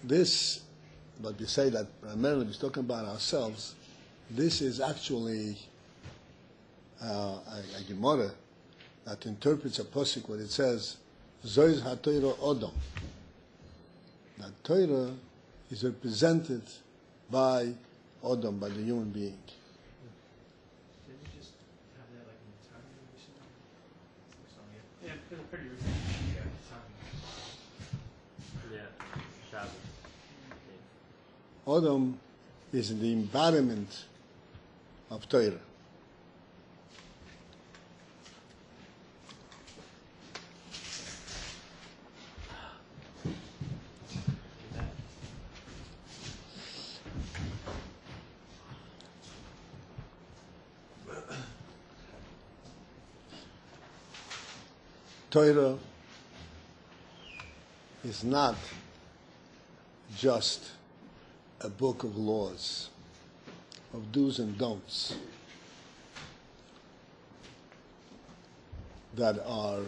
this, but we say that primarily we're talking about ourselves, this is actually a Gemara that interprets a pasuk where it says, Zois HaTorah Odom. That Torah is represented by Odom, by the human being. Did you just have that like in the time recently? Yeah, pretty recent. Yeah, Shabbos. Odom is the embodiment of Torah. Torah is not just a book of laws, of do's and don'ts that are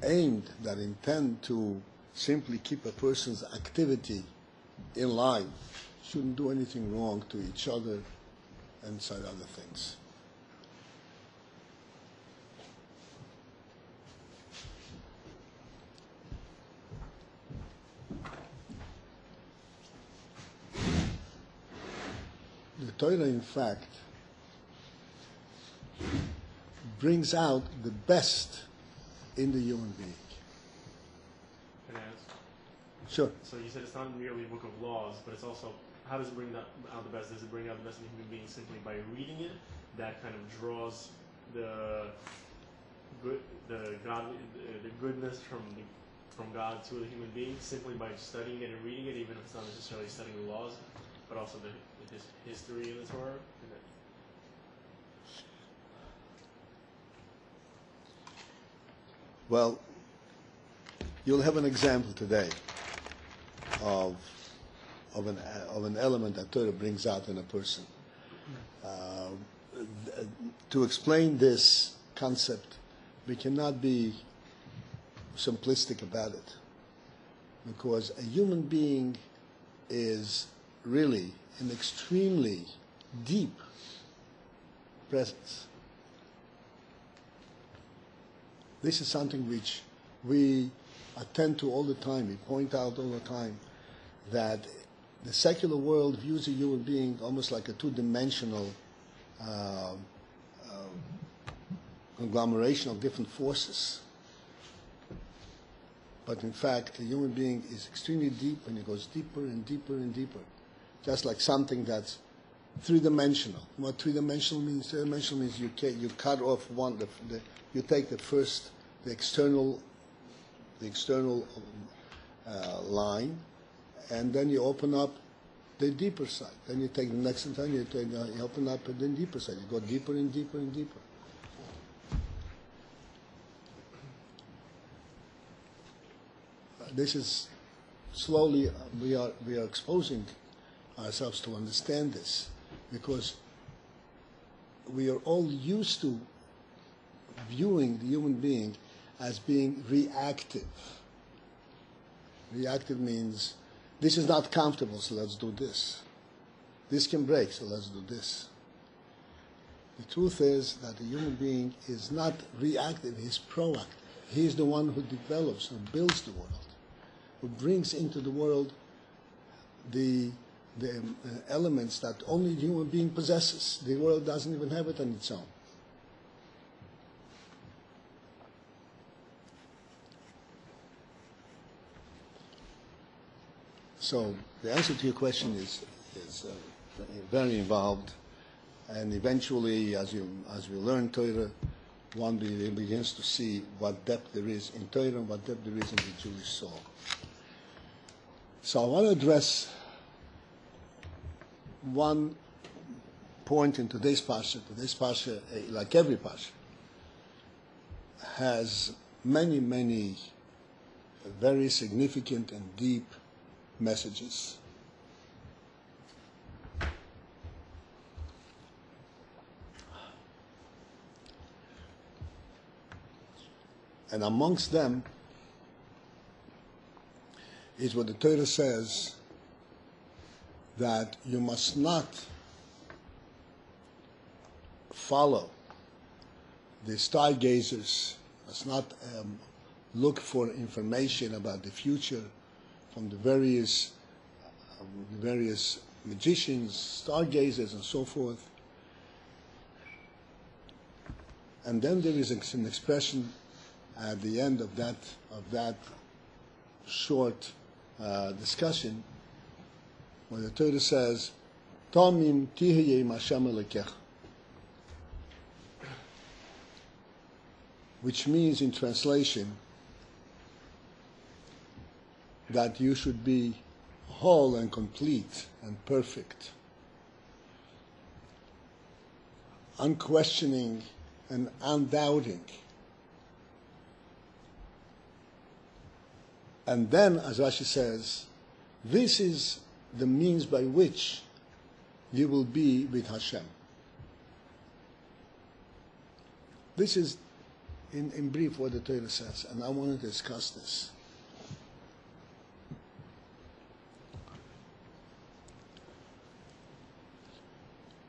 aimed, that intend to simply keep a person's activity in line, shouldn't do anything wrong to each other and such other things. The Torah, in fact, brings out the best in the human being. Can I ask? Sure. So you said it's not merely a book of laws, but it's also, how does it bring out the best? Does it bring out the best in human beings simply by reading it? That kind of draws the goodness from God to the human being simply by studying it and reading it, even if it's not necessarily studying the laws, but also the history in the Torah. Well, you'll have an example today of an element that Torah brings out in a person. To explain this concept, we cannot be simplistic about it, because a human being is really an extremely deep presence. This is something which we attend to all the time. We point out all the time that the secular world views a human being almost like a two-dimensional conglomeration of different forces. But in fact, a human being is extremely deep, and it goes deeper and deeper and deeper. Just like something that's three-dimensional. What three-dimensional means? Three-dimensional means you cut off one, you take the external line, and then you open up the deeper side. Then you take the next one, you open up the deeper side. You go deeper and deeper and deeper. This is slowly we are exposing ourselves to understand this, because we are all used to viewing the human being as being reactive. Reactive means, this is not comfortable, so let's do this. This can break, so let's do this. The truth is that the human being is not reactive, he's proactive. He's the one who develops, who builds the world, who brings into the world the elements that only the human being possesses. The world doesn't even have it on its own. So the answer to your question is very involved, and eventually, as we learn Torah, one begins to see what depth there is in Torah and what depth there is in the Jewish soul. So I want to address one point in today's parsha. Today's parsha, like every parsha, has many, many very significant and deep messages. And amongst them is what the Torah says, that you must not follow the stargazers, must not look for information about the future from the various magicians, stargazers, and so forth. And then there is an expression at the end of that short discussion, where the Torah says, "Tomim tihye im Hashem Elokecha," which means, in translation, that you should be whole and complete and perfect, unquestioning and undoubting. And then, as Rashi says, this is the means by which you will be with Hashem. This is, in brief, what the Torah says, and I want to discuss this.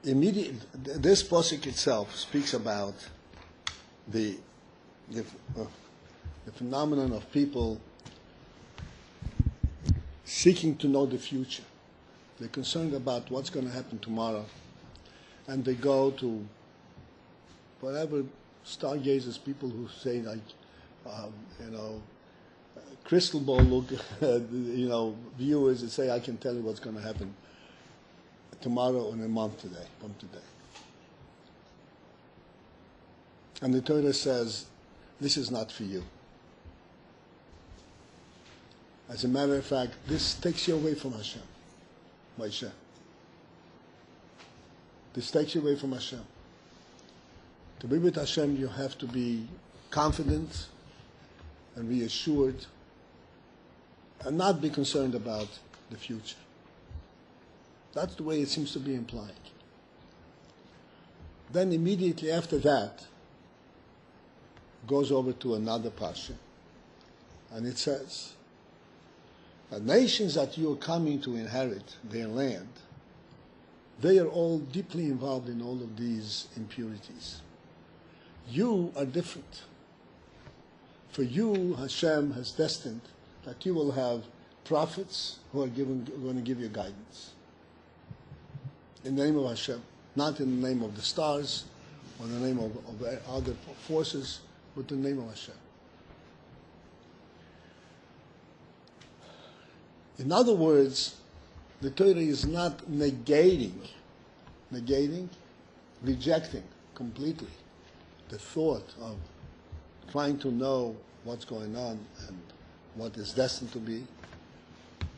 This pasuk itself speaks about the phenomenon of people seeking to know the future. They're concerned about what's going to happen tomorrow, and they go to whatever stargazers, people who say, like, crystal ball look, viewers that say, I can tell you what's going to happen tomorrow or in a month from today. And the Torah says, this is not for you. As a matter of fact, this takes you away from Hashem. Moshe. This takes you away from Hashem. To be with Hashem, you have to be confident and reassured and not be concerned about the future. That's the way it seems to be implied. Then immediately after that, goes over to another parsha, and it says, the nations that you are coming to inherit their land, they are all deeply involved in all of these impurities. You are different. For you, Hashem has destined that you will have prophets who are going to give you guidance. In the name of Hashem, not in the name of the stars or in the name of other forces, but in the name of Hashem. In other words, the Torah is not negating, rejecting completely the thought of trying to know what's going on and what is destined to be.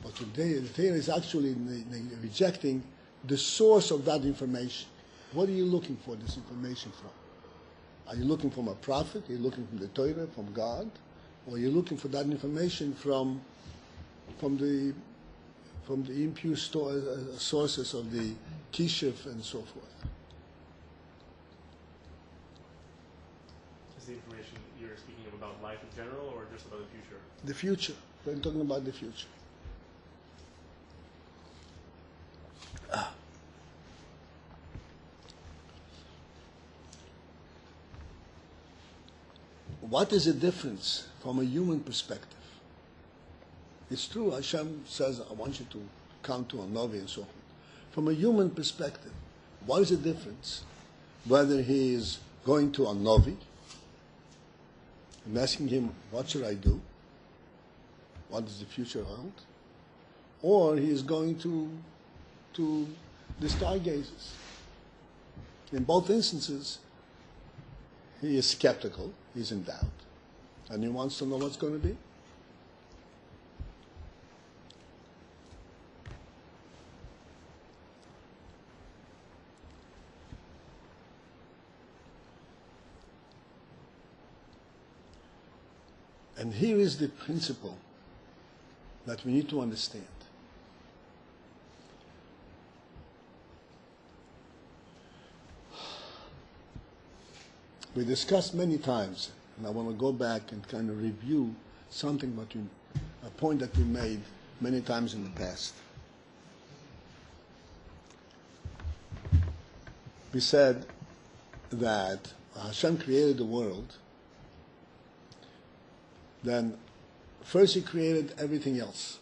But the Torah is actually rejecting the source of that information. What are you looking for this information from? Are you looking from a prophet? Are you looking from the Torah, from God? Or are you looking for that information from the impure sources of the kishuf and so forth? Is the information you're speaking of about life in general, or just about the future? The future. We're talking about the future. What is the difference from a human perspective? It's true, Hashem says, I want you to come to a Novi and so on. From a human perspective, what is the difference whether he is going to a Novi and asking him, what should I do? What does the future hold? Or he is going to the stargazers. In both instances, he is skeptical, he's in doubt, and he wants to know what's going to be. And here is the principle that we need to understand. We discussed many times, and I want to go back and kind of review something that a point that we made many times in the past. We said that Hashem created the world, then first He created everything else.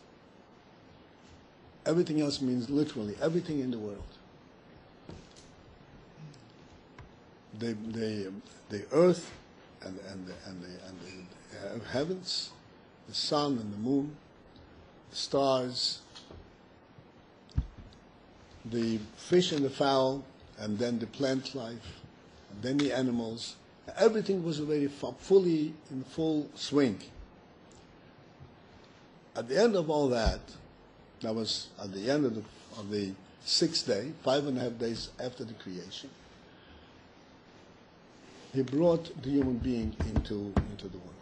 Everything else means literally everything in the world. The earth and the heavens, the sun and the moon, the stars, the fish and the fowl, and then the plant life, and then the animals. Everything was already fully in full swing. At the end of all that, that was at the end of the sixth day, 5.5 days after the creation, He brought the human being into the world.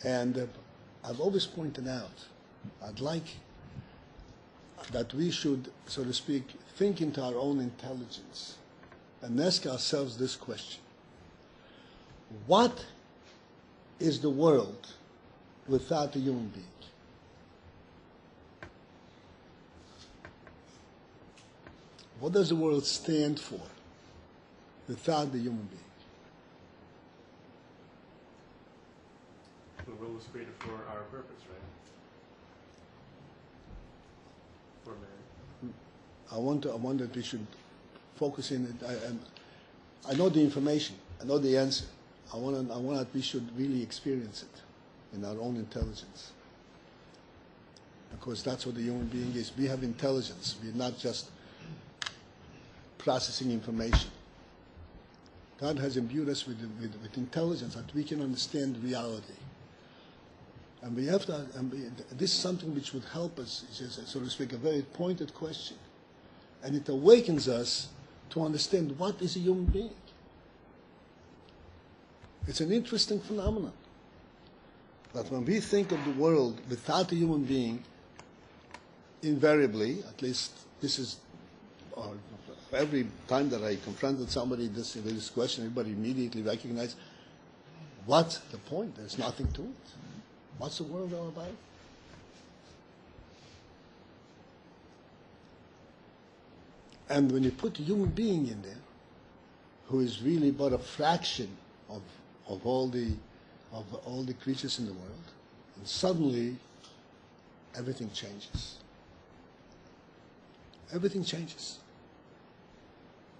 And I've always pointed out, I'd like that we should, so to speak, think into our own intelligence and ask ourselves this question. What is the world without a human being? What does the world stand for without the human being? The world was created for our purpose, right? For man. I want that we should focus in it. I know the information. I know the answer. I want that we should really experience it in our own intelligence. Because that's what the human being is. We have intelligence. We're not just processing information. God has imbued us with intelligence that we can understand reality. And we have to, this is something which would help us, so to speak, a very pointed question. And it awakens us to understand what is a human being. It's an interesting phenomenon. That when we think of the world without a human being, invariably, at least this is, every time that I confronted somebody with this question, everybody immediately recognized, what's the point? There's nothing to it. What's the world all about? And when you put a human being in there, who is really but a fraction of all the creatures in the world, and suddenly everything changes. Everything changes.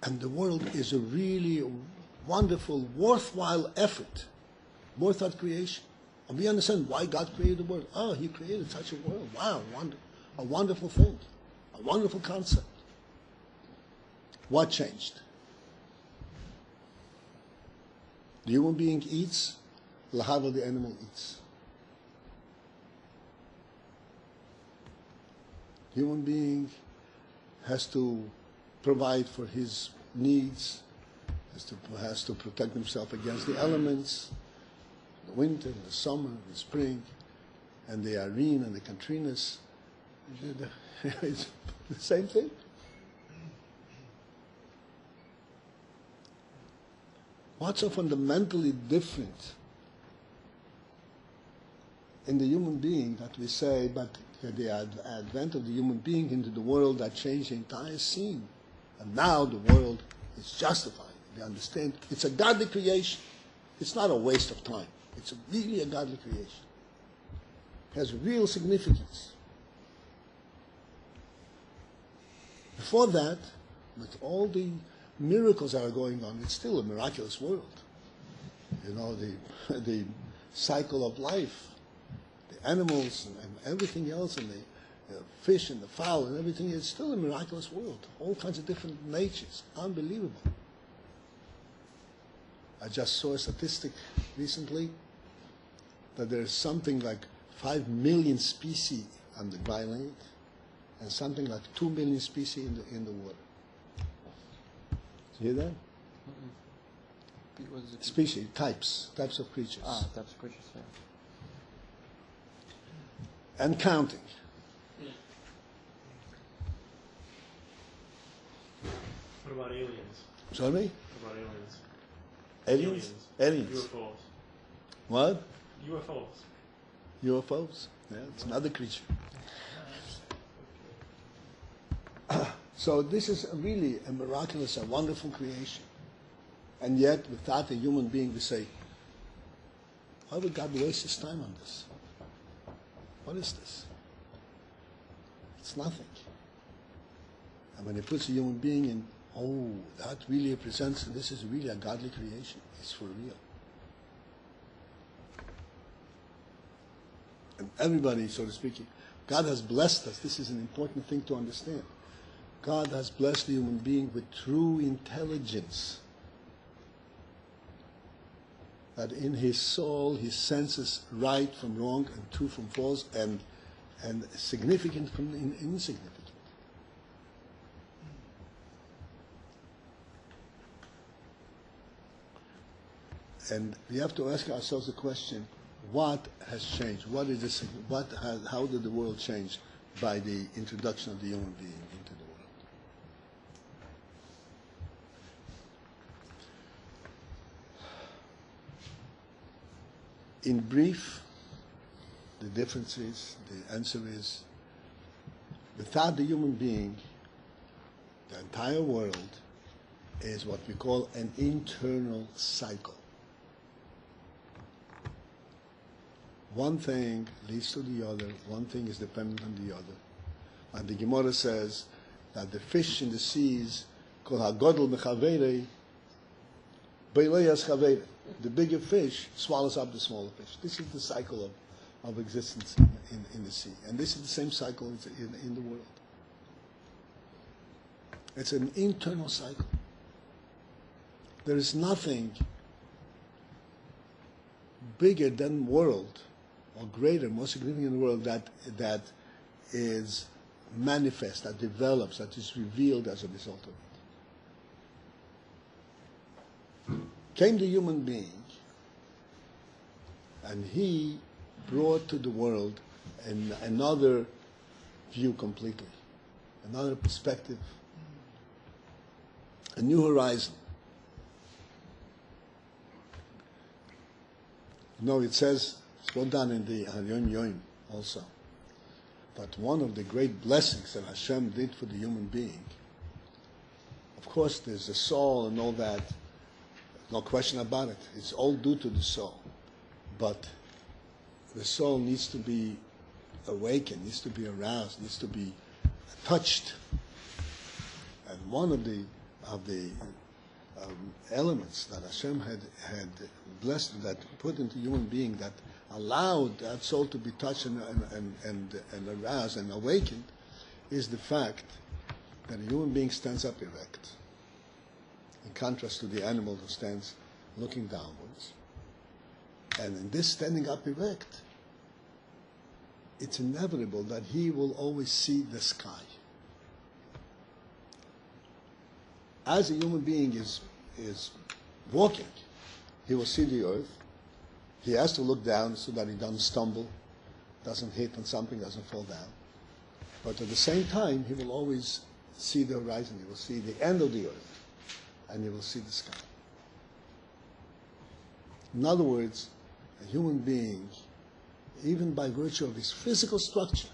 And the world is a really wonderful, worthwhile effort, worthwhile creation. And we understand why God created the world. Oh, He created such a world. Wow, a wonderful thing, a wonderful concept. What changed? The human being eats, lahava, the animal eats. Human being has to provide for his needs, has to protect himself against the elements, the winter, the summer, the spring, and the Irene and the Katrinas. It's the same thing. What's so fundamentally different in the human being that we say, but the advent of the human being into the world that changed the entire scene. And now the world is justified. We understand it's a godly creation. It's not a waste of time. It's really a godly creation. It has real significance. Before that, with all the miracles that are going on, it's still a miraculous world. You know, the cycle of life, the animals and everything else, and the fish and the fowl and everything, it's still a miraculous world. All kinds of different natures. Unbelievable. I just saw a statistic recently that there's something like 5 million species on the dry land and something like 2 million species in the water. You hear that? What is it? Species, types of creatures. Types of creatures, yeah. And counting. What about aliens? Sorry? What about aliens? Aliens? Aliens. UFOs. What? UFOs. UFOs. Yeah, it's another creature. So this is really a miraculous, a wonderful creation. And yet, without a human being, we say, why would God waste his time on this? What is this? It's nothing. And when he puts a human being in, oh, that really represents, this is really a godly creation. It's for real. And everybody, so to speak, God has blessed us. This is an important thing to understand. God has blessed the human being with true intelligence. That in his soul he senses right from wrong and true from false and significant from insignificant. And we have to ask ourselves the question, what has changed? What is this? How did the world change by the introduction of the human being into the world? In brief, the difference is, the answer is, without the human being, the entire world is what we call an internal cycle. One thing leads to the other, one thing is dependent on the other. And the Gemara says that the fish in the seas, kol hagodol mechaverei, beileyas chaverei. The bigger fish swallows up the smaller fish. This is the cycle of existence in the sea. And this is the same cycle in the world. It's an internal cycle. There is nothing bigger than world, or greater, more significant in the world that is manifest, that develops, that is revealed as a result of it. Came the human being, and he brought to the world another view completely, another perspective, a new horizon. No, it says, it's well done in the Yom Yom also, but one of the great blessings that Hashem did for the human being, of course there's the soul and all that, no question about it, it's all due to the soul, but the soul needs to be awakened, needs to be aroused, needs to be touched. And one of the elements that Hashem had blessed, that put into human being, that allowed that soul to be touched and aroused and awakened, is the fact that a human being stands up erect, in contrast to the animal who stands looking downwards. And in this standing up erect, it's inevitable that he will always see the sky. As a human being is walking, he will see the earth. He has to look down so that he doesn't stumble, doesn't hit on something, doesn't fall down. But at the same time, he will always see the horizon. He will see the end of the earth, and he will see the sky. In other words, a human being, even by virtue of his physical structure,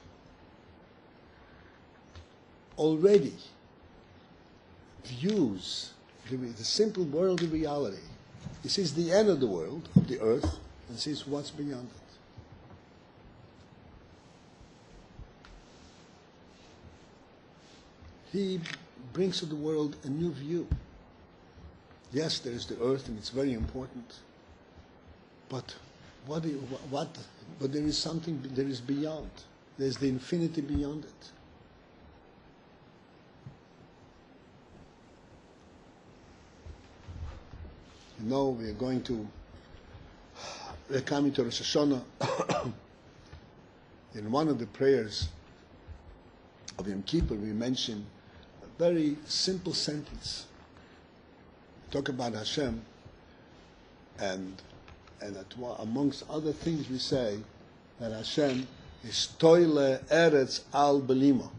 already views the simple world of reality. He sees the end of the world, of the earth, and sees what's beyond it. He brings to the world a new view. Yes, there is the earth, and it's very important. But but there is something. There is beyond. There's the infinity beyond it. You know, we're coming to Rosh Hashanah. In one of the prayers of Yom Kippur, we mention a very simple sentence. We talk about Hashem, and amongst other things we say that Hashem is toile eretz al belima,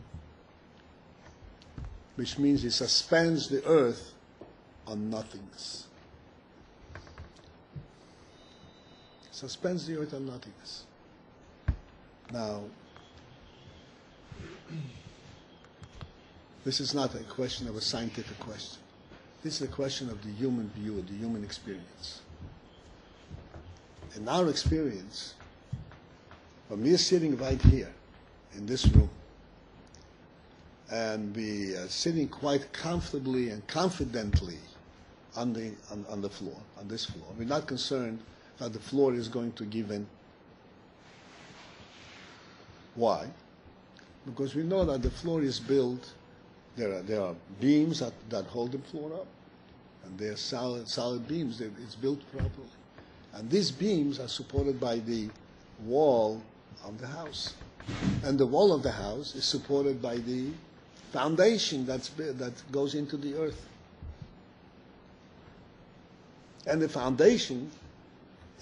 which means he suspends the earth on nothingness. suspends the earth on nothingness. Now, this is not a question of a scientific question. This is a question of the human view, the human experience. In our experience, when we are sitting right here in this room, and we are sitting quite comfortably and confidently on the floor, on this floor, we're not concerned that the floor is going to give in. Why? Because we know that the floor is built. There are beams that hold the floor up, and they are solid beams. It's built properly, and these beams are supported by the wall of the house, and the wall of the house is supported by the foundation that goes into the earth, and the foundation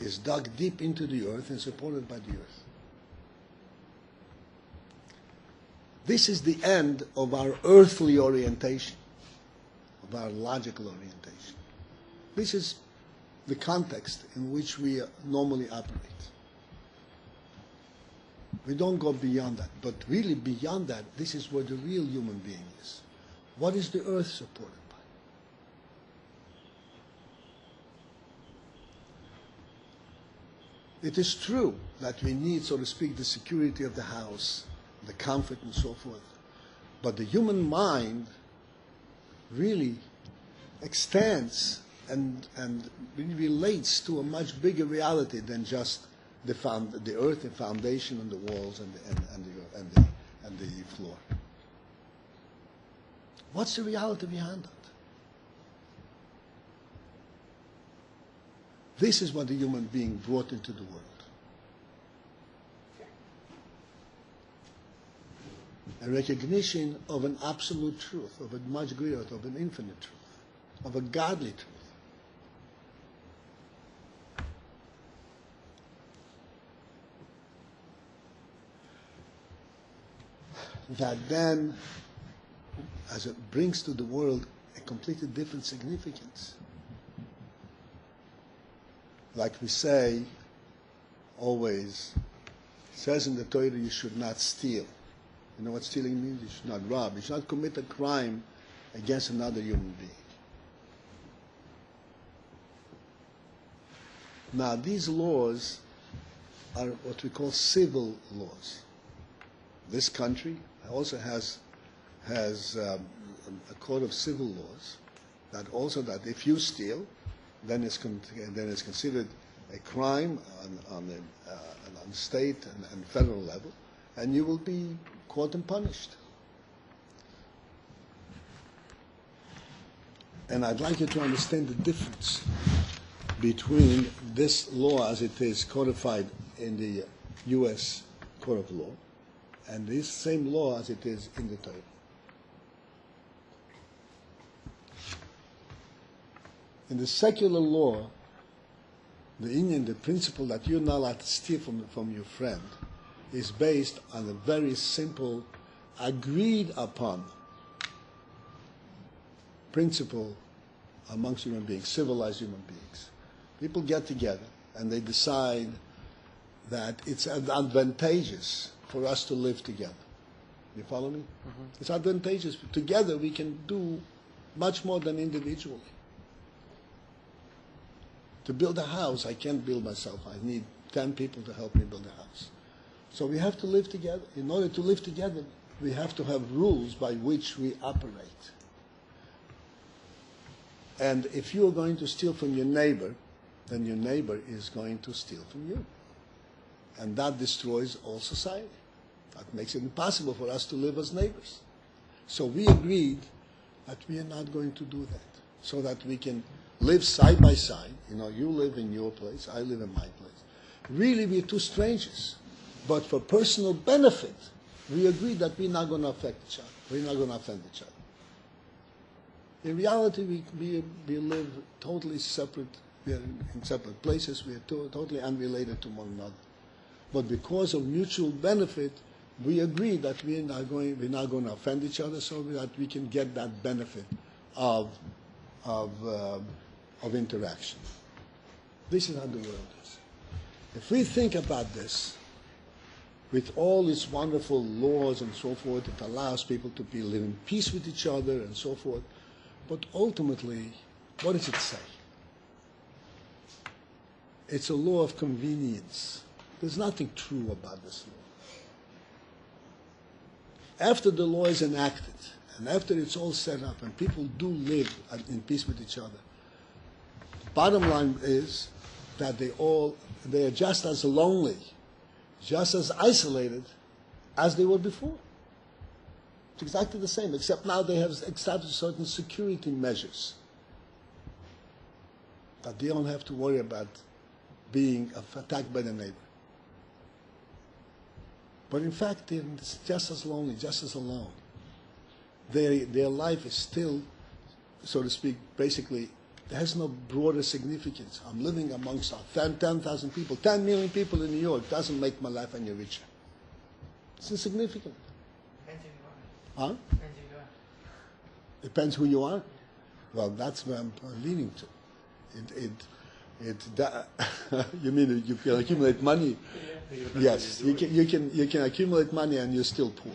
is dug deep into the earth and supported by the earth. This is the end of our earthly orientation, of our logical orientation. This is the context in which we normally operate. We don't go beyond that. But really beyond that, this is where the real human being is. What is the earth supported by? It is true that we need, so to speak, the security of the house, the comfort and so forth. But the human mind really extends and relates to a much bigger reality than just the earth, the foundation, and the walls, and the floor. What's the reality behind that? This is what the human being brought into the world. A recognition of an absolute truth, of a much greater, of an infinite truth, of a godly truth. That then, as it brings to the world a completely different significance. Like we say, always, it says in the Torah, you should not steal. You know what stealing means? You should not rob. You should not commit a crime against another human being. Now, these laws are what we call civil laws. This country also has a code of civil laws that also that if you steal, then it's considered a crime on state and federal level, and you will be caught and punished. And I'd like you to understand the difference between this law as it is codified in the U.S. Court of Law and this same law as it is in the Torah. In the secular law, the principle that you're not allowed to steal from your friend is based on a very simple, agreed upon principle amongst human beings, civilized human beings. People get together and they decide that it's advantageous for us to live together. You follow me? Mm-hmm. It's advantageous. Together we can do much more than individually. To build a house, I can't build myself. I need 10 people to help me build a house. So we have to live together. In order to live together, we have to have rules by which we operate. And if you are going to steal from your neighbor, then your neighbor is going to steal from you. And that destroys all society. That makes it impossible for us to live as neighbors. So we agreed that we are not going to do that, so that we can live side by side. You know, you live in your place, I live in my place. Really, we're two strangers. But for personal benefit, we agreed that we're not going to affect each other. We're not going to offend each other. In reality, we live totally separate. We are in separate places. We are totally unrelated to one another. But because of mutual benefit, we agreed that we're not going to offend each other, so that we can get that benefit of interaction. This is how the world is. If we think about this, with all its wonderful laws and so forth, it allows people to be live in peace with each other and so forth. But ultimately, what does it say? It's a law of convenience. There's nothing true about this law. After the law is enacted, and after it's all set up, and people do live in peace with each other, the bottom line is that they are just as lonely, just as isolated as they were before. It's exactly the same, except now they have established certain security measures that they don't have to worry about being attacked by the neighbor. But in fact, they're just as lonely, just as alone. Their life is still, so to speak, basically, it has no broader significance. I'm living amongst 10,000 people, 10 million people in New York. Doesn't make my life any richer. It's insignificant. Depends who you are. Huh? Depends who you are. Depends who you are. Well, that's where I'm leaning to. You mean you can accumulate money? Yes, you can accumulate money and you're still poor.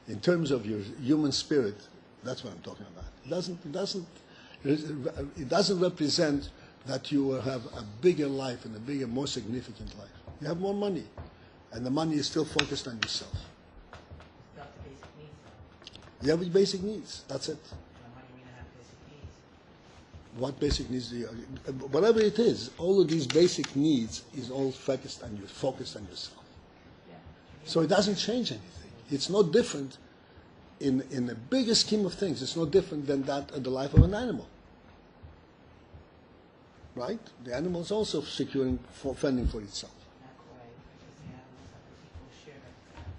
In terms of your human spirit, that's what I'm talking about. It doesn't represent that you will have a bigger life and a bigger, more significant life. You have more money, and the money is still focused on yourself. Not the basic needs. You have basic needs. That's it. How do you mean to have basic needs? What basic needs do you? Whatever it is, all of these basic needs is all focused on yourself. Yeah. So it doesn't change anything. It's no different in the bigger scheme of things. It's no different than that of the life of an animal. Right? The animal is also fending for itself. Not quite, because the animals have an equal share.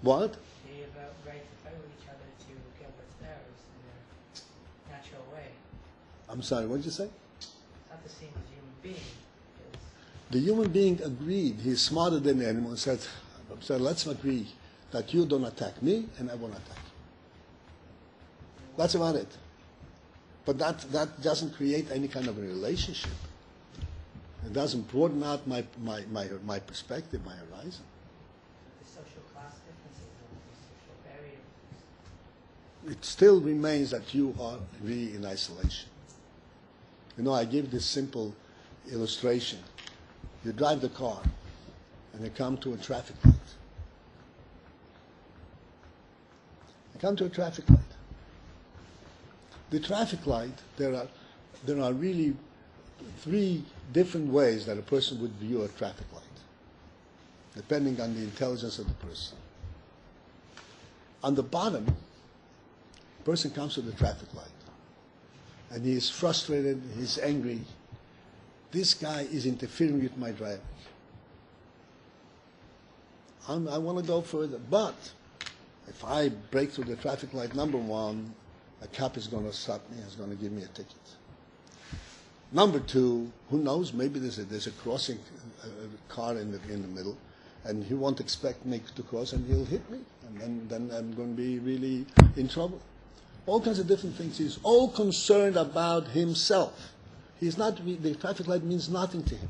What? They have a right to fight with each other to get what's theirs in their natural way. I'm sorry, what did you say? It's not the same as a human being. Because The human being agreed. He's smarter than the animal and said, let's agree that you don't attack me and I won't attack you. That's about it. But that doesn't create any kind of a relationship. It doesn't broaden out my perspective, my horizon. the social class differences and the social barriers. It still remains that you are really in isolation. You know, I give this simple illustration. You drive the car and you come to a traffic light. You come to a traffic light. The traffic light, there are really three different ways that a person would view a traffic light, depending on the intelligence of the person. On the bottom, a person comes to the traffic light, and he is frustrated, he's angry. This guy is interfering with my driving. I want to go further, but if I break through the traffic light, number one, a cop is going to stop me and is going to give me a ticket. Number two, who knows, maybe there's a crossing car in the middle, and he won't expect me to cross, and he'll hit me, and then I'm going to be really in trouble. All kinds of different things. He's all concerned about himself. He's not. The traffic light means nothing to him.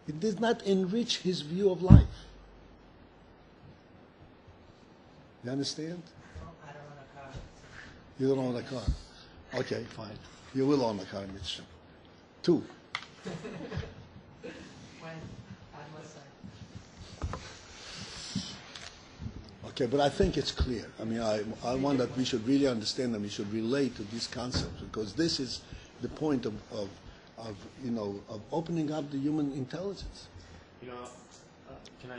It did not enrich his view of life. You understand? I don't own a car. You don't own a car. Okay, fine. You will own a car, Mitch. Two. When? Unless Okay, but I think it's clear. I mean, I want that we should really understand and we should relate to these concepts, because this is the point of opening up the human intelligence. You know, can I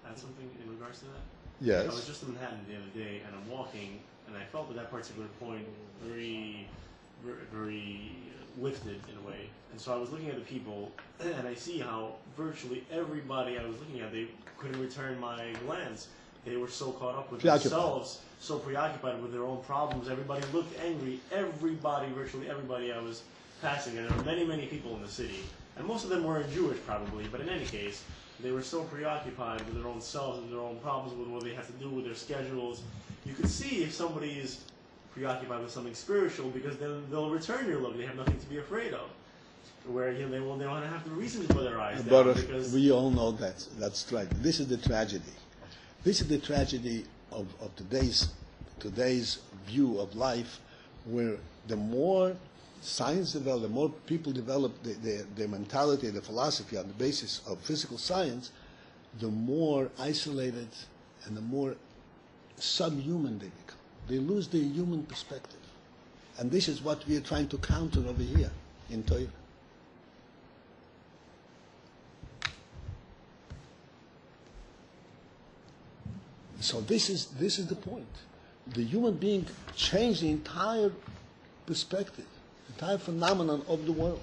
add something in regards to that? Yes. I was just in Manhattan the other day, and I'm walking, and I felt at that particular point very, very lifted in a way. And so I was looking at the people, and I see how virtually everybody I was looking at, they couldn't return my glance. They were so caught up with themselves, so preoccupied with their own problems. Everybody looked angry. Virtually everybody I was passing, and there were many, many people in the city. And most of them were Jewish probably, but in any case, they were so preoccupied with their own selves and their own problems, with what they have to do with their schedules. You could see if somebody is preoccupied with something spiritual, because then they'll return your look. They have nothing to be afraid of. where they won't have the reason to put their eyes But down because we all know that's right. This is the tragedy. This is the tragedy of today's view of life, where the more science develops, the more people develop their mentality, their philosophy on the basis of physical science, the more isolated and the more subhuman they become. They lose their human perspective. And this is what we are trying to counter over here in Torah. So this is the point. The human being changed the entire perspective, the entire phenomenon of the world.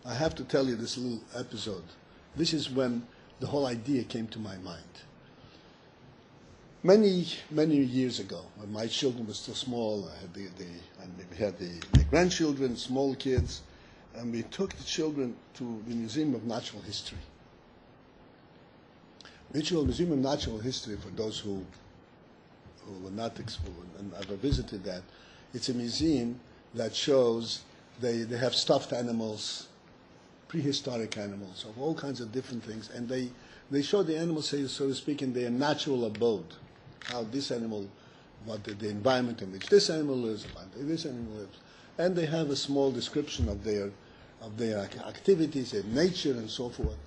I have to tell you this little episode. This is when the whole idea came to my mind. Many years ago, when my children were still small, we had the grandchildren, small kids, and we took the children to the Museum of Natural History. Museum of Natural History, for those who were not and ever visited that, it's a museum that shows they have stuffed animals, prehistoric animals of all kinds of different things, and they show the animals, so to speak, in their natural abode, how this animal, what the environment in which this animal lives, this animal lives, and they have a small description of their activities, their nature, and so forth.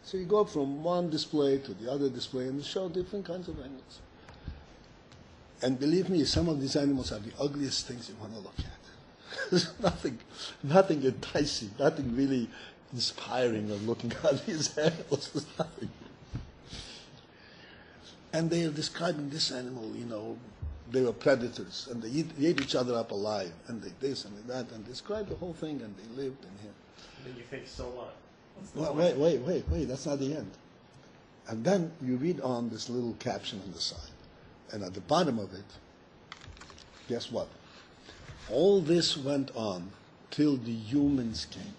So you go from one display to the other display and show different kinds of animals. And believe me, some of these animals are the ugliest things you want to look at. There's nothing enticing, nothing really inspiring of looking at these animals. There's nothing. And they are describing this animal, they were predators, and they ate each other up alive, and they this and they that, and describe the whole thing, and they lived in here. then you think, so what? Well, wait, that's not the end. And then you read on this little caption on the side, and at the bottom of it, guess what? All this went on till the humans came.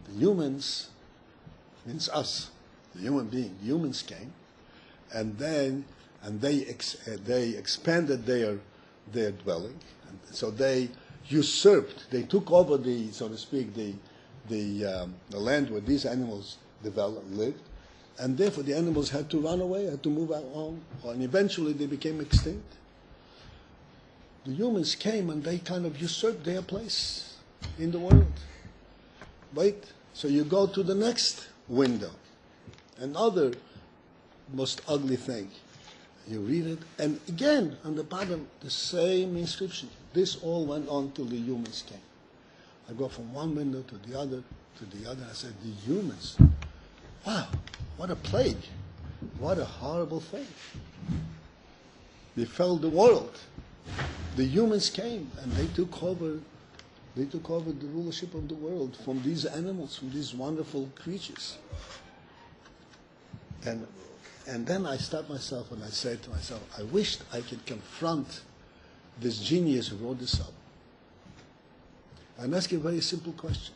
The humans means us, the human being. The humans came, and they expanded their dwelling, and so they usurped. They took over so to speak, the land where these animals lived, and therefore the animals had to run away, had to move on, and eventually they became extinct. The humans came and they kind of usurped their place in the world. Wait, so you go to the next window, another most ugly thing. You read it, and again on the bottom the same inscription. This all went on till the humans came. I go from one window to the other. I said, the humans. Wow, what a plague. What a horrible thing. They filled the world. The humans came and they took over the rulership of the world from these animals, from these wonderful creatures. And then I stopped myself and I said to myself, I wished I could confront this genius who wrote this up and ask a very simple question.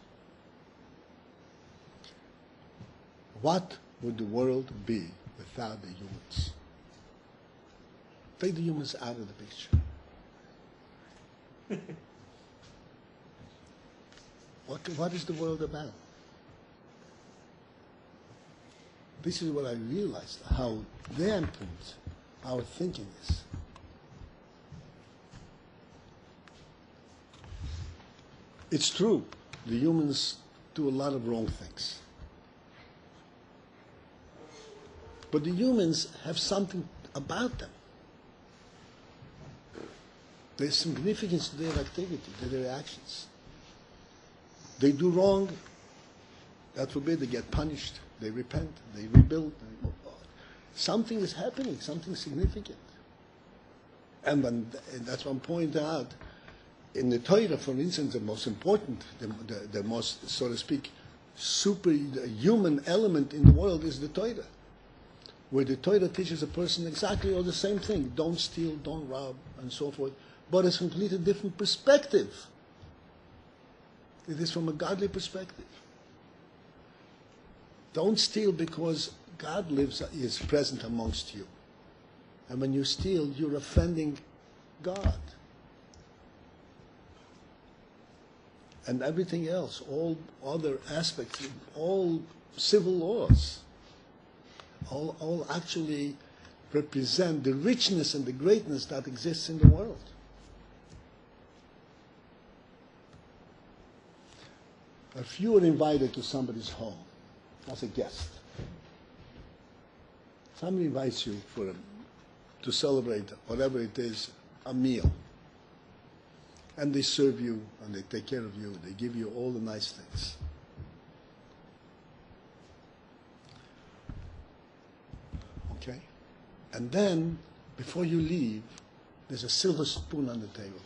What would the world be without the humans? Take the humans out of the picture. What is the world about? This is what I realized, how rampant our thinking is. It's true, the humans do a lot of wrong things. But the humans have something about them. There's significance to their activity, to their actions. They do wrong, God forbid, they get punished, they repent, they rebuild. Something is happening, something significant. And that's one point out. In the Torah, for instance, the most important, the most, so to speak, superhuman element in the world is the Torah, where the Torah teaches a person exactly all the same thing. Don't steal, don't rob, and so forth. But it's a completely different perspective. It is from a godly perspective. Don't steal because God is present amongst you. And when you steal, you're offending God. and everything else, all other aspects, all civil laws, all actually represent the richness and the greatness that exists in the world. If you are invited to somebody's home as a guest, somebody invites you to celebrate whatever it is, a meal, and they serve you and they take care of you, they give you all the nice things. Okay? And then, before you leave, there's a silver spoon on the table,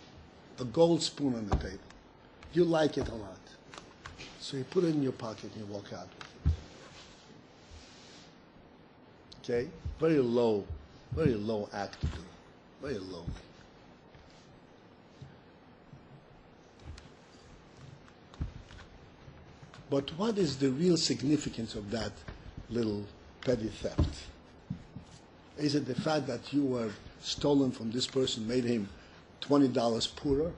a gold spoon on the table. You like it a lot. So you put it in your pocket and you walk out with it. Okay? Very low act to do. Very low. But what is the real significance of that little petty theft? Is it the fact that you were stolen from this person, made him $20 poorer?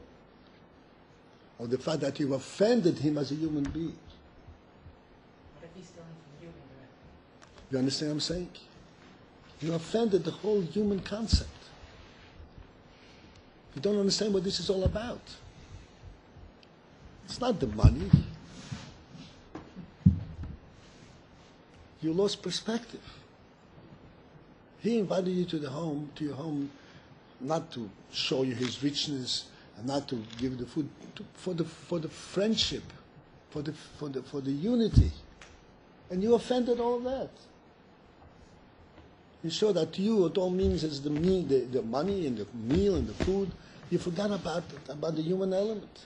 Or the fact that you've offended him as a human being? What if he's stealing from you indirectly? You understand what I'm saying? You offended the whole human concept. You don't understand what this is all about. It's not the money. You lost perspective. He invited you to your home, not to show you his richness and not to give you the food, for the friendship, for the unity, and you offended all that. You show that to you it all means is the money and the meal and the food. You forgot about the human element.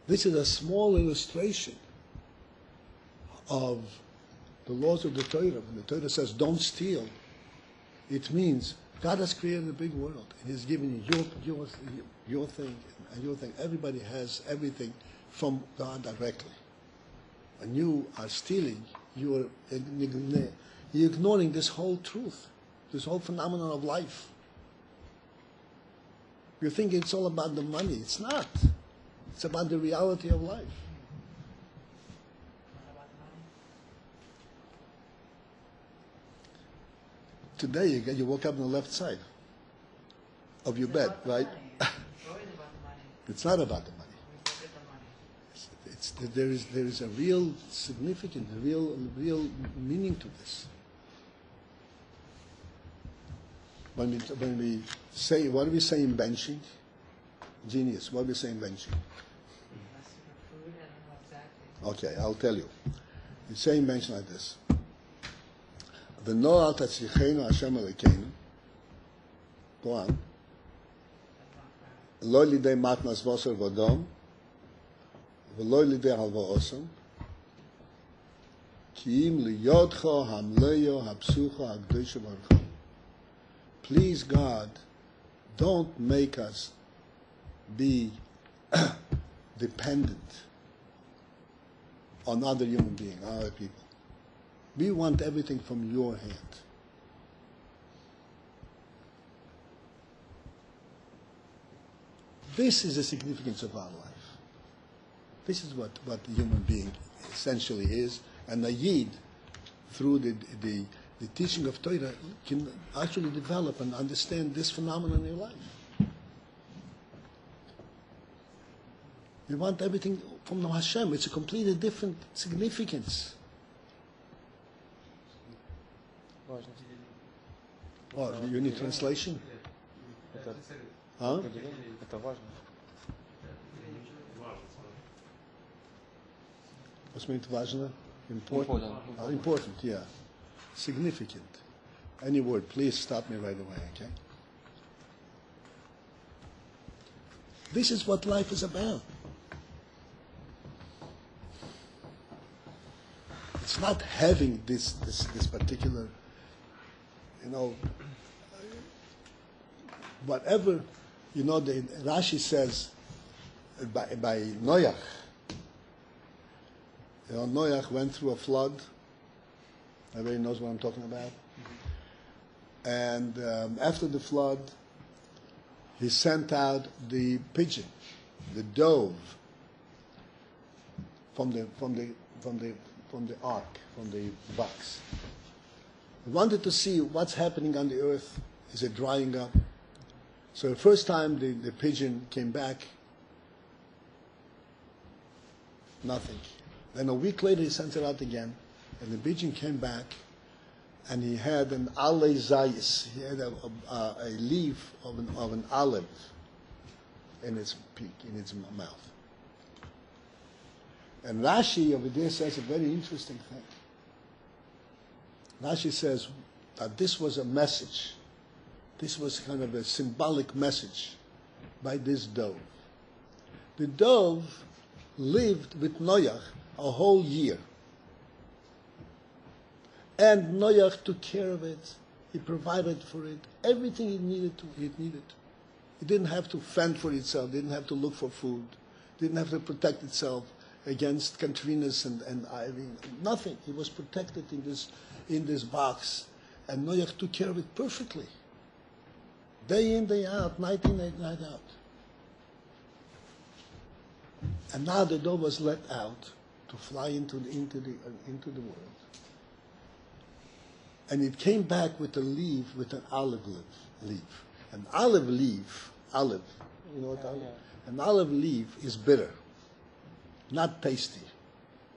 This is a small illustration of the laws of the Torah. When the Torah says don't steal, it means God has created a big world and He's given you your thing and your thing. Everybody has everything from God directly. When you are stealing, you're ignoring this whole truth, this whole phenomenon of life. You think it's all about the money. It's not. It's about the reality of life. Today you woke up on the left side of your bed, right? It's not about the money. There is a real significance, a real meaning to this. When we say, what do we say in benching? Genius, what do we say in benching? Okay, I'll tell you. We say in benching like this. V'no'al tatzlichenu Hashem Elokeinu. Go on. Lo lidei matnas v'oser v'odom. V'lo lidei halva osam. Ki im liyodcho hamleyo hapsucho ha'kdosha baruch hu. Please, God, don't make us be dependent on other human beings, other people. We want everything from your hand. This is the significance of our life. This is what the human being essentially is. And a Yid, through the teaching of Torah, can actually develop and understand this phenomenon in your life. You want everything from Hashem. It's a completely different significance. Oh, you need translation? Huh? What's meant важно? Important? Important, yeah. Significant. Any word, please stop me right away, okay? This is what life is about. It's not having this particular, whatever, the Rashi says by Noach. Noach went through a flood. Everybody knows what I'm talking about. And after the flood, he sent out the pigeon the dove from the ark, from the box. He wanted to see what's happening on the earth. Is it drying up? So the first time the pigeon came back, nothing. Then a week later he sent it out again, and the pigeon came back, and he had an alei zayis. He had a leaf of an olive in its beak, in its mouth. And Rashi over there says a very interesting thing. Rashi says that this was a message. This was kind of a symbolic message by this dove. The dove lived with Noach a whole year. And Noach took care of it. He provided for it. Everything it needed. It didn't have to fend for itself. Didn't have to look for food. Didn't have to protect itself against Katrinas and Irene. Nothing. It was protected in this box. And Noach took care of it perfectly. Day in, day out, night in, night out. And now the dove was let out to fly into the world. And it came back with a leaf, with an olive leaf. An olive leaf, you know what olive? Yeah. An olive leaf is bitter, not tasty.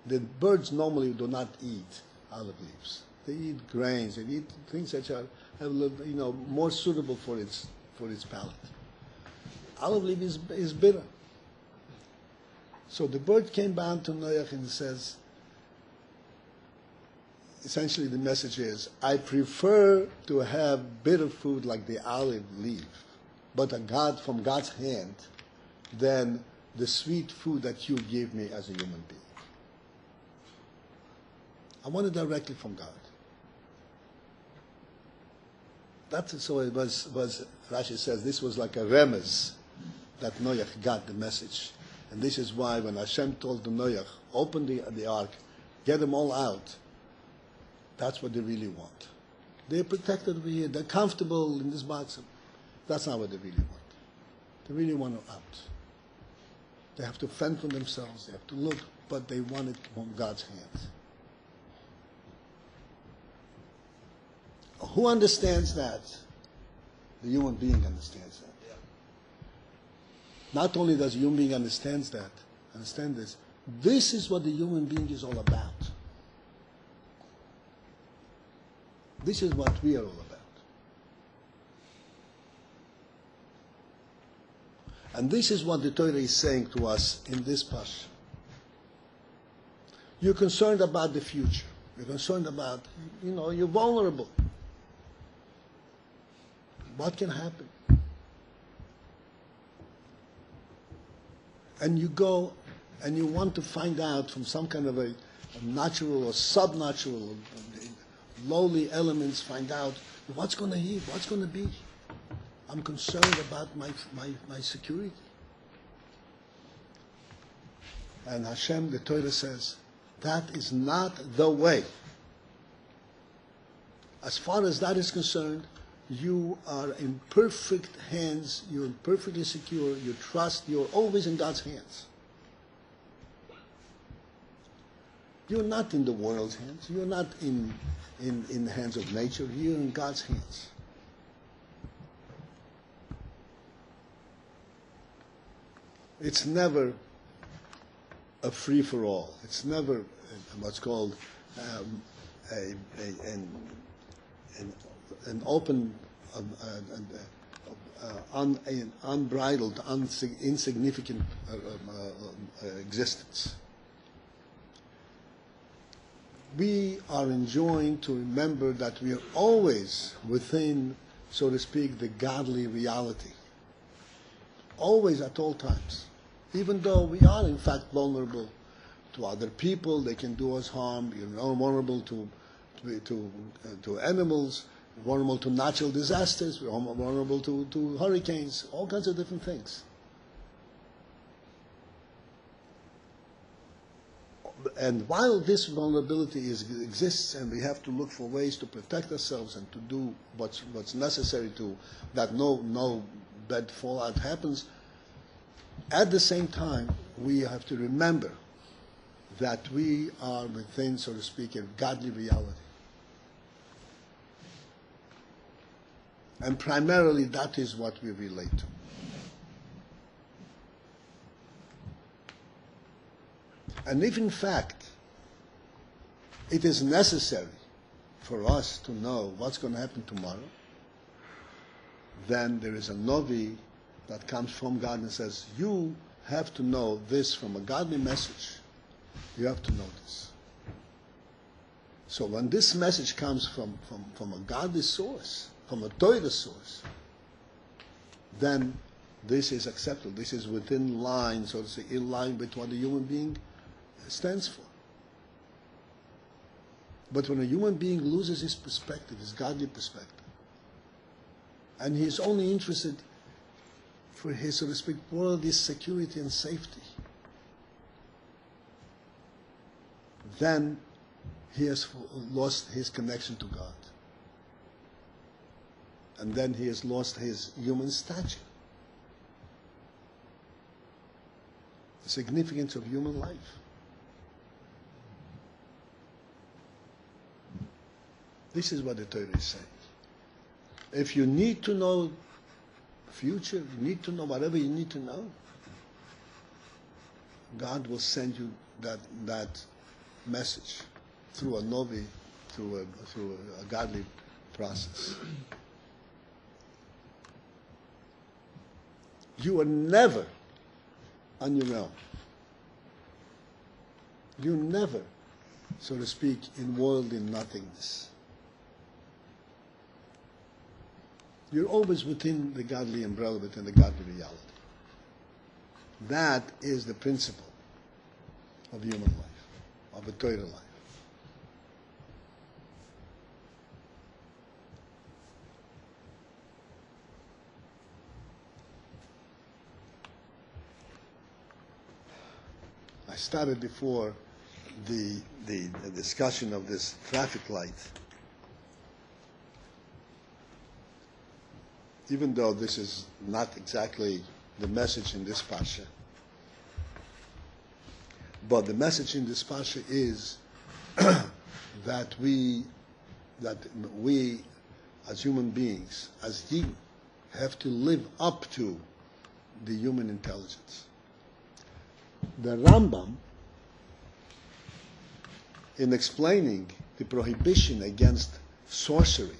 The birds normally do not eat olive leaves. They eat grains. They eat things that are more suitable for its palate. Olive leaf is bitter. So the bird came down to Noach and says, essentially the message is, I prefer to have bitter food like the olive leaf, but from God's hand, than the sweet food that you gave me as a human being. I want it directly from God. So it was, Rashi says, this was like a remez that Noach got the message. And this is why when Hashem told the Noach, open the ark, get them all out, that's what they really want. They're protected over here. They're comfortable in this box. That's not what they really want. They really want them out. They have to fend for themselves. They have to look, but they want it from God's hands. Who understands that? The human being understands that. Yeah. Not only does the human being understand this, this is what the human being is all about. This is what we are all about. And this is what the Torah is saying to us in this passage. You're concerned about the future. You're concerned about, you're vulnerable. What can happen? And you go and you want to find out from some kind of a natural or subnatural, lowly elements, find out what's going to be. I'm concerned about my security. And Hashem, the Torah says, that is not the way. As far as that is concerned, you are in perfect hands, you're perfectly secure, you trust, you're always in God's hands. You're not in the world's hands, you're not in the hands of nature, you're in God's hands. It's never a free-for-all. It's never what's called an open, unbridled, insignificant existence. We are enjoined to remember that we are always within, so to speak, the godly reality. Always, at all times. Even though we are, in fact, vulnerable to other people, they can do us harm. You're vulnerable to animals, vulnerable to natural disasters, we're vulnerable to hurricanes, all kinds of different things. And while this vulnerability exists, and we have to look for ways to protect ourselves and to do what's necessary to that no bad fallout happens, At the same time, we have to remember that we are within, so to speak, a godly reality. And primarily that is what we relate to. And if in fact it is necessary for us to know what's going to happen tomorrow, then there is a novi that comes from God and says, you have to know this from a godly message. You have to know this. So when this message comes from a godly source, from a Torah source, then this is acceptable. This is within line, so to say, in line with what a human being stands for. But when a human being loses his perspective, his godly perspective, and he is only interested for his, so to speak, worldly security and safety, then he has lost his connection to God. And then he has lost his human stature. The significance of human life. This is what the Torah is saying. If you need to know the future, you need to know whatever you need to know, God will send you that message through a novi, through a godly process. You are never on your own. You never, so to speak, in worldly nothingness. You're always within the godly umbrella, within the godly reality. That is the principle of human life, of a Torah life. I started before the discussion of this traffic light. Even though this is not exactly the message in this parsha, but the message in this parsha is that we as human beings, as Yidden, have to live up to the human intelligence. The Rambam, in explaining the prohibition against sorcery,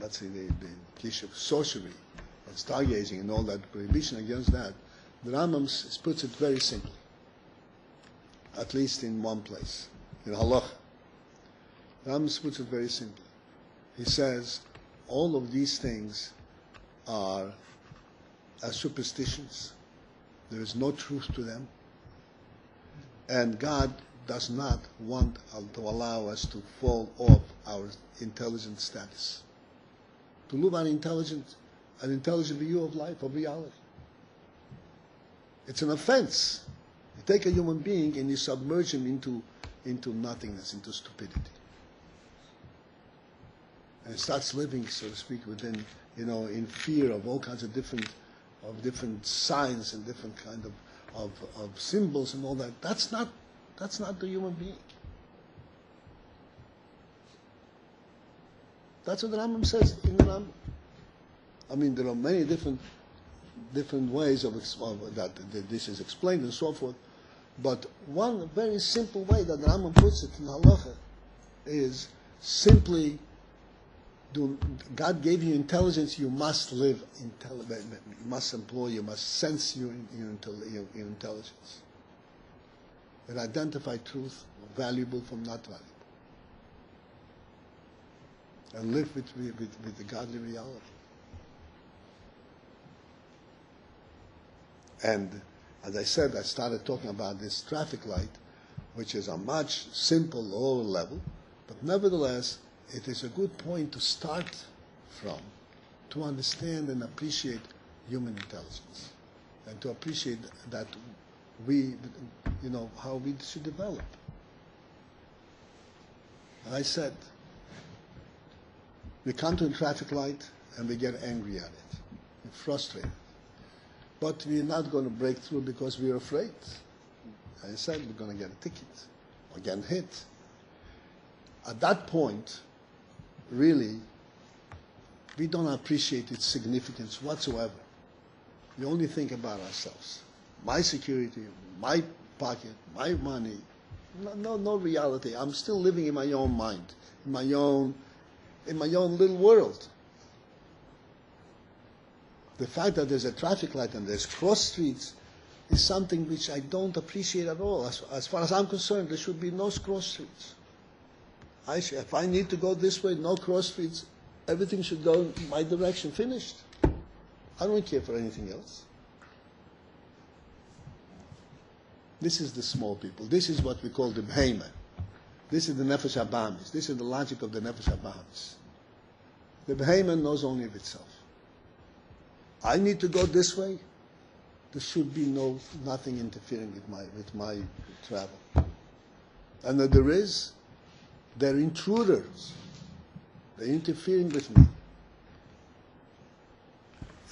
let's say the issue of sorcery and stargazing and all that, prohibition against that, the Rambam puts it very simply, at least in one place, in Halacha. The Rambam puts it very simply. He says, all of these things are superstitions. There is no truth to them. And God does not want to allow us to fall off our intelligent status. To live an intelligent view of life, of reality. It's an offense. You take a human being and you submerge him into nothingness, into stupidity. And he starts living, so to speak, within, in fear of all kinds of different signs and different kind of symbols and all that. That's not the human being. That's what the Rambam says in the Rambam. I mean, there are many different ways of that this is explained and so forth, but one very simple way that the Rambam puts it in Halacha is simply, God gave you intelligence, you must live intelligent, you must employ, you must sense your intelligence. And identify truth, valuable from not valuable. And live with the godly reality. And as I said, I started talking about this traffic light, which is a much simple lower level, but nevertheless, it is a good point to start from, to understand and appreciate human intelligence, and to appreciate that we, how we should develop. I said, we come to a traffic light and we get angry at it, we're frustrated. But we're not going to break through because we're afraid. I said we're going to get a ticket or get hit. At that point, really, we don't appreciate its significance whatsoever. We only think about ourselves. My security, my pocket, my money. No reality. I'm still living in my own mind, in my own little world. The fact that there's a traffic light and there's cross streets is something which I don't appreciate at all. As far as I'm concerned, there should be no cross streets. If I need to go this way, no cross streets, everything should go in my direction, finished. I don't care for anything else. This is the small people. This is what we call the behemoth. This is the nefesh habahamis. This is the logic of the nefesh habahamis. The behemoth knows only of itself. I need to go this way. There should be nothing interfering with my travel. And that they're intruders. They're interfering with me.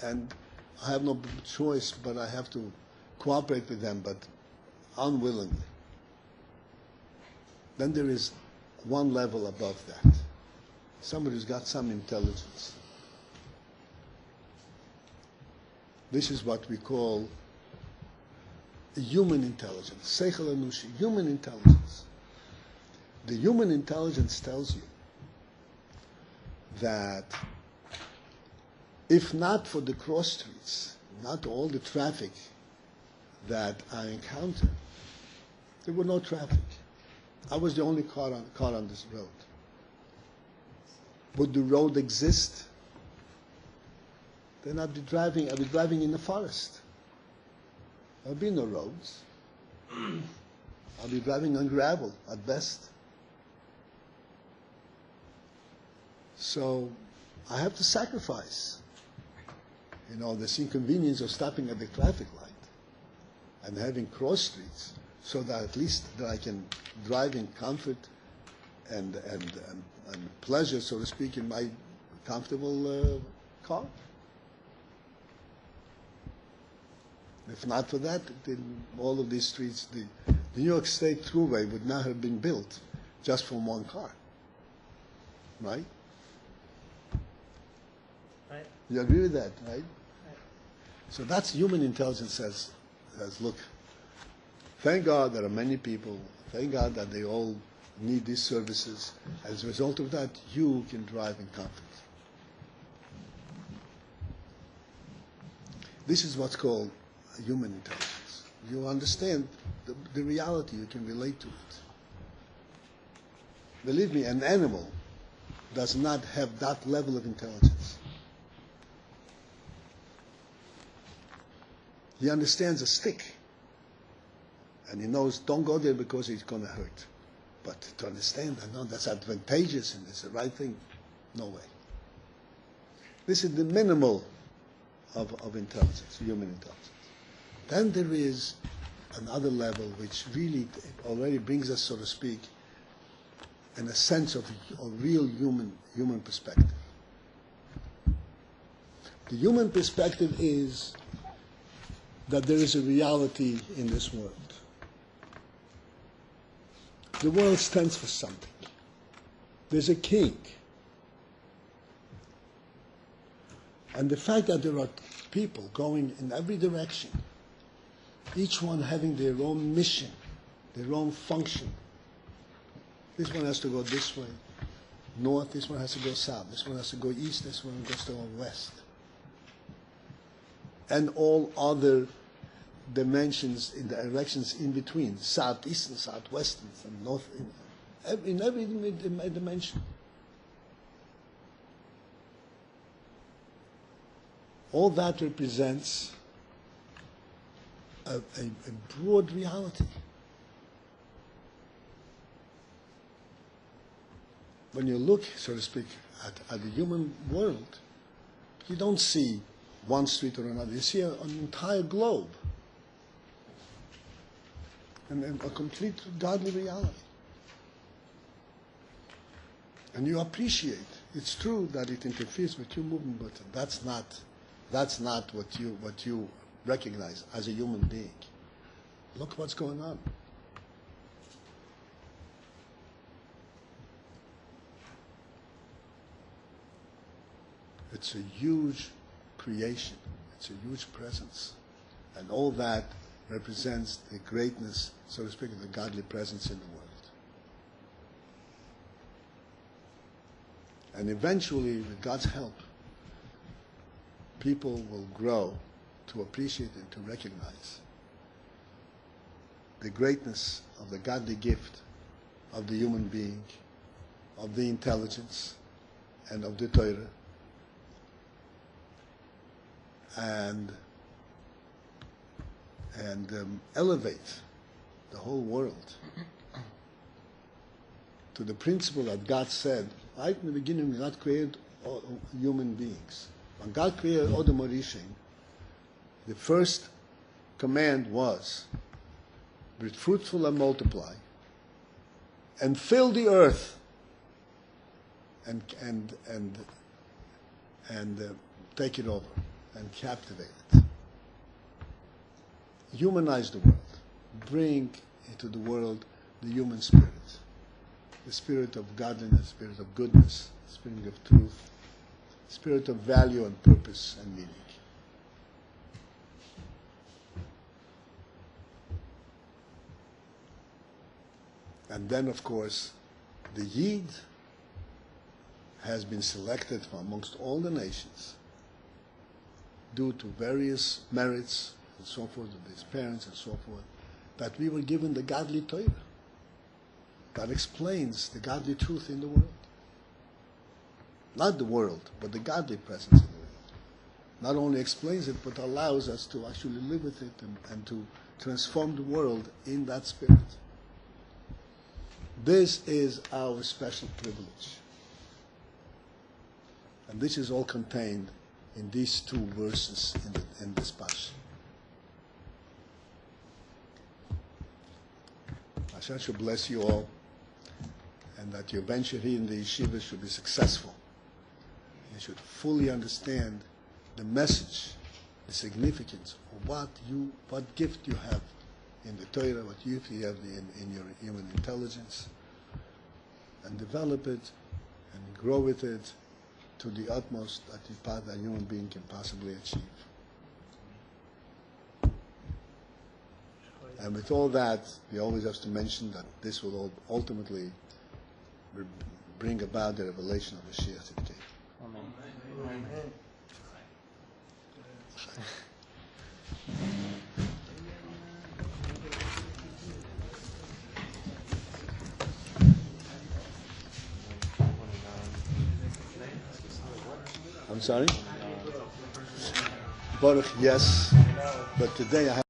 And I have no choice, but I have to cooperate with them, but unwillingly. Then there is one level above that. Somebody who's got some intelligence. This is what we call human intelligence, seichel anushi, human intelligence. The human intelligence tells you that if not for the cross streets, not all the traffic that I encountered, there were no traffic. I was the only car on this road. Would the road exist? Then I'd be driving in the forest. There'll be no roads. I'll be driving on gravel at best. So I have to sacrifice, this inconvenience of stopping at the traffic light and having cross streets, so that at least that I can drive in comfort and pleasure, so to speak, in my comfortable car. If not for that, then all of these streets, the New York State Thruway would not have been built just from one car. Right? Right. You agree with that, right? Right. So that's human intelligence says, look, thank God there are many people, thank God that they all need these services. As a result of that, you can drive in comfort. This is what's called human intelligence. You understand the reality, you can relate to it. Believe me, an animal does not have that level of intelligence. He understands a stick, and he knows, don't go there because it's going to hurt. But to understand, I know that's advantageous and it's the right thing, no way. This is the minimal of intelligence, human intelligence. Then there is another level which really already brings us, so to speak, in a sense of real human perspective. The human perspective is that there is a reality in this world. The world stands for something. There's a king. And the fact that there are people going in every direction, each one having their own mission, their own function. This one has to go this way, north, this one has to go south, this one has to go east, this one goes to go west. And all other dimensions in the directions in between, southeastern, southwestern, and north, in every dimension. All that represents a broad reality. When you look, so to speak, at the human world, you don't see one street or another. You see an entire globe. And a complete godly reality. And you appreciate. It's true that it interferes with your movement, but that's not what you recognized as a human being. Look what's going on. It's a huge creation. It's a huge presence. And all that represents the greatness, so to speak, of the godly presence in the world. And eventually, with God's help, people will grow to appreciate and to recognize the greatness of the godly gift of the human being, of the intelligence, and of the Torah, and elevate the whole world to the principle that God said, right in the beginning, God created all human beings. When God created Odom Orishim, the first command was, be fruitful and multiply, and fill the earth, and take it over, and captivate it. Humanize the world. Bring into the world the human spirit. The spirit of godliness, spirit of goodness, spirit of truth, spirit of value and purpose and meaning. And then, of course, the Yid has been selected from amongst all the nations due to various merits and so forth of his parents and so forth, that we were given the godly Torah that explains the godly truth in the world. Not the world, but the godly presence in the world. Not only explains it, but allows us to actually live with it and to transform the world in that spirit. This is our special privilege. And this is all contained in these two verses in this passage. Hashem should bless you all, and that your venture here in the yeshiva should be successful. You should fully understand the message, the significance of what gift you have in the Torah, what gift you have in your human intelligence, and develop it and grow with it to the utmost that a human being can possibly achieve. And with all that, we always have to mention that this will ultimately bring about the revelation of Mashiach to the king. Amen. Amen. I'm sorry? Baruch, yes, but today I have